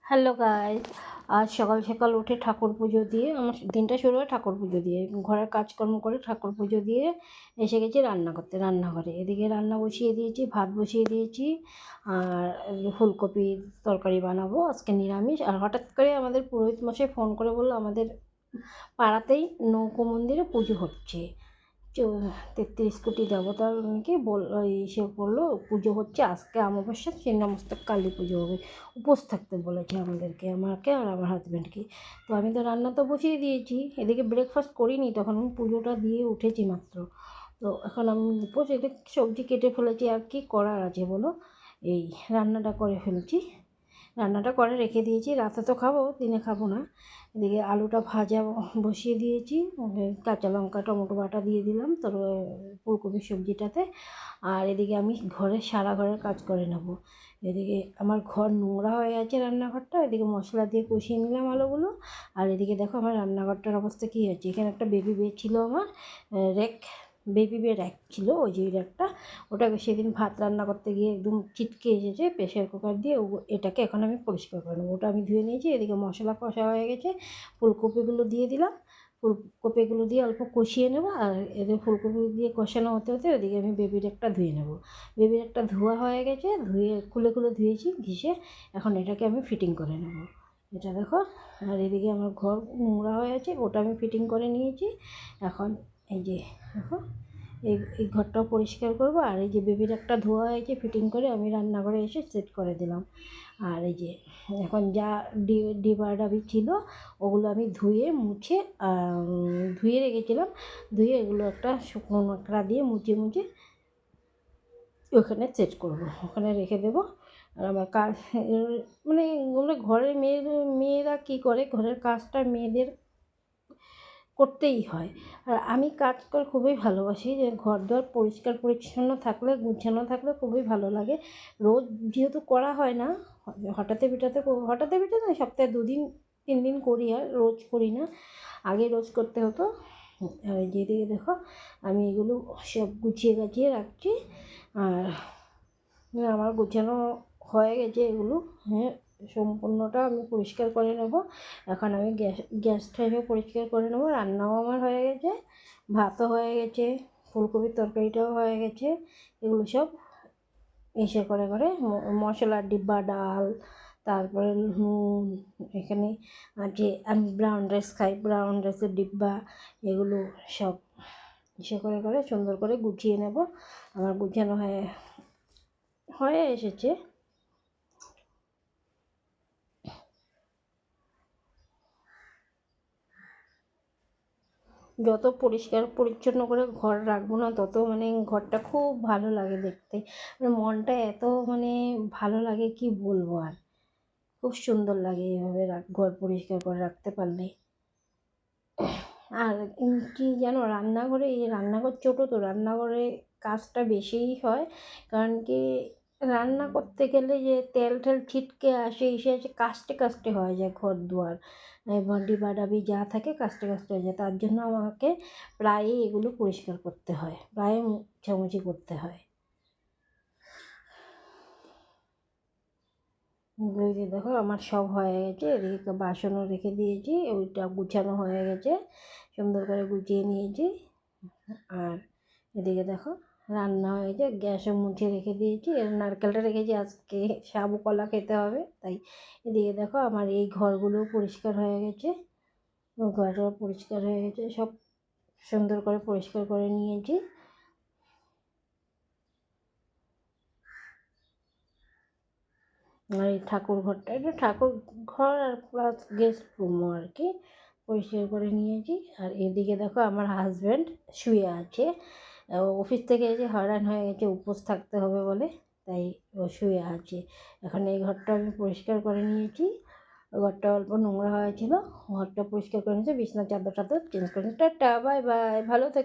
Hello guys, আজ সকাল সকাল উঠে ঠাকুর পুজো দিয়ে আমার দিনটা শুরু হয় ঠাকুর পুজো দিয়ে। ঘরের কাজকর্ম করে ঠাকুর পুজো দিয়ে এসে গেছি রান্না করতে, রান্নাঘরে। এদিকে রান্না বসিয়ে দিয়েছি, ভাত বসিয়ে দিয়েছি, আর ফুলকপির তরকারি বানাবো আজকে নিরামিষ। আর হঠাৎ করে আমাদের পুরোহিত মশাই ফোন করে বললো আমাদের পাড়াতেই নৌকো মন্দিরে পুজো হচ্ছে। 33 কোটি দেবতার কি সে বললো পুজো হচ্ছে আজকে অমাবস্যা, ছিন্নমস্তক কালী পুজো হবে, উপোস থাকতে বলেছে আমাদেরকে, আমাকে আর আমার হাজব্যান্ডকে। তো আমি তো রান্না তো বসিয়ে দিয়েছি, এদিকে ব্রেকফাস্ট করিনি, তখন আমি পুজোটা দিয়ে উঠেছি মাত্র। তো এখন আমি উপোস, এটা সবজি কেটে ফেলেছি, আর কি করার আছে বলো, এই রান্নাটা করে ফেলছি। রান্নাটা করে রেখে দিয়েছি, রাতে তো খাবো, দিনে খাবো না। এদিকে আলুটা ভাজা বসিয়ে দিয়েছি, কাঁচা লঙ্কা টমেটো বাটা দিয়ে দিলাম তোর ফুলকপির সবজিটাতে। আর এদিকে আমি সারা ঘরের কাজ করে নেবো। এদিকে আমার ঘর নোংরা হয়ে আছে, রান্নাঘরটা। এদিকে মশলা দিয়ে কষিয়ে নিলাম আলুগুলো। আর এদিকে দেখো আমার রান্নাঘরটার অবস্থা কী হচ্ছে। এখানে একটা বেবি বেড ছিল আমার, র্যাক, বেবি বেড র্যাক ছিল, ওই যে র্যাকটা, ওটাকে সেদিন ভাত রান্না করতে গিয়ে একদম ছিটকে এসেছে প্রেশার কুকার দিয়ে। এটাকে এখন আমি পরিষ্কার করে নেবো। ওটা আমি ধুয়ে নিয়েছি। এদিকে মশলা কষা হয়ে গেছে, ফুলকপিগুলো দিয়ে দিলাম, ফুলকপিগুলো দিয়ে অল্প কষিয়ে নেবো। আর এদের ফুলকপি দিয়ে কষানো হতে হতে ওদিকে আমি বেবি র্যাকটা ধুয়ে নেবো। বেবি র্যাকটা ধোয়া হয়ে গেছে, খুলে ধুয়েছি ঘিসে। এখন এটাকে আমি ফিটিং করে নেবো, এটা দেখো। আর এদিকে আমার ঘর নোংরা হয়ে আছে, ওটা আমি ফিটিং করে নিয়েছি। এখন এই যে দেখো, এই ঘরটাও পরিষ্কার করবো। আর এই যে বেবি র্যাকটা ধোয়া হয়েছে, ফিটিং করে আমি রান্নাঘরে এসে সেট করে দিলাম। আর এই যে এখন যা ডিবাডাবি ছিল ওগুলো আমি ধুয়ে মুছে ধুয়ে রেখেছিলাম, ধুয়ে এগুলো একটা শুকনো নোকরা দিয়ে মুছে ওখানে সেট করবো, ওখানে রেখে দেবো। আর আমার কাজ মানে ঘরের মেয়েরা কী করে, ঘরের কাজটা মেয়েদের করতেই হয়। আর আমি কাজ করে খুবই ভালোবাসি, যে ঘরদোর পরিষ্কার পরিচ্ছন্ন থাকলে, গুছানো থাকলে খুবই ভালো লাগে। রোজ যেহেতু করা হয় না, হঠাৎ বিটাতে না, সপ্তাহে 2 দিন 3 দিন করি, আর রোজ করি না। আগে রোজ করতে হতো। আর যেদিকে দেখো আমি এগুলো সব গুছিয়ে গাছিয়ে রাখছি। আর আমার গোছানো হয়ে গেছে এগুলো, হ্যাঁ, সম্পূর্ণটা আমি পরিষ্কার করে নেব। এখন আমি গ্যাসটাকে পরিষ্কার করে নেবো। রান্নাও আমার হয়ে গেছে, ভাতও হয়ে গেছে, ফুলকপির তরকারিটাও হয়ে গেছে। এগুলো সব করে মশলার ডিব্বা, ডাল, তারপরে নুন, এখানে আছে, আমি ব্রাউন রাইস খাই, ব্রাউন রাইসের ডিব্বা, এগুলো সব করে সুন্দর করে গুছিয়ে নেব। আমার গুছানো হয়ে এসেছে। যত পরিষ্কার পরিচ্ছন্ন করে ঘর রাখবো না, তত ঘরটা খুব ভালো লাগে দেখতে, মনটা এত ভালো লাগে কি বলবো আর। খুব সুন্দর লাগে এইভাবে ঘর পরিষ্কার করে রাখতে পারলে। আর কি জানো, রান্নাঘর ছোটো তো, রান্নাঘরে কাজটা বেশিই হয়। কারণ কি, রান্না করতে গেলে যে তেল ছিটকে আসে, এসে কাস্তে হয়ে যায় ঘর দুয়ার, এবং ডিবাডাবি যা থাকে কাস্তে হয়ে যায়। তার জন্য আমাকে প্রায়ই এগুলো পরিষ্কার করতে হয়, প্রায় মোছামুছি করতে হয়। ওই যে দেখো আমার সব হয়ে গেছে। এদিকে বাসনও রেখে দিয়েছি, ওইটা গুছানো হয়ে গেছে, সুন্দর করে গুছিয়ে নিয়েছি। আর এদিকে দেখো রান্না হয়েছে, গ্যাসও মুছে রেখে দিয়েছি। নারকেলটা রেখেছি, আজকে সাবু কলা খেতে হবে তাই। এদিকে দেখো আমার এই ঘরগুলো পরিষ্কার হয়ে গেছে, ঘরটা পরিষ্কার হয়ে গেছে, সব সুন্দর করে পরিষ্কার করে নিয়েছি। আর এই ঠাকুর ঘরটা, এটা ঠাকুর ঘর আর প্লাস গেস্ট রুমও আর কি, পরিষ্কার করে নিয়েছি। আর এদিকে দেখো আমার হাজব্যান্ড শুয়ে আছে, অফিস থেকে এসে হয়রান হয়ে গেছে, উপোস থাকতে হবে বলে, তাই ও শুয়ে আছে। এখন এই ঘরটা আমি পরিষ্কার করে নিয়েছি, ঘরটা অল্প নোংরা হয়েছিল, ঘরটা পরিষ্কার করে নিয়েছি, বিছানার চাদর চেঞ্জ করে নিয়েছি। টাটা, বাই বাই, ভালো থেকো।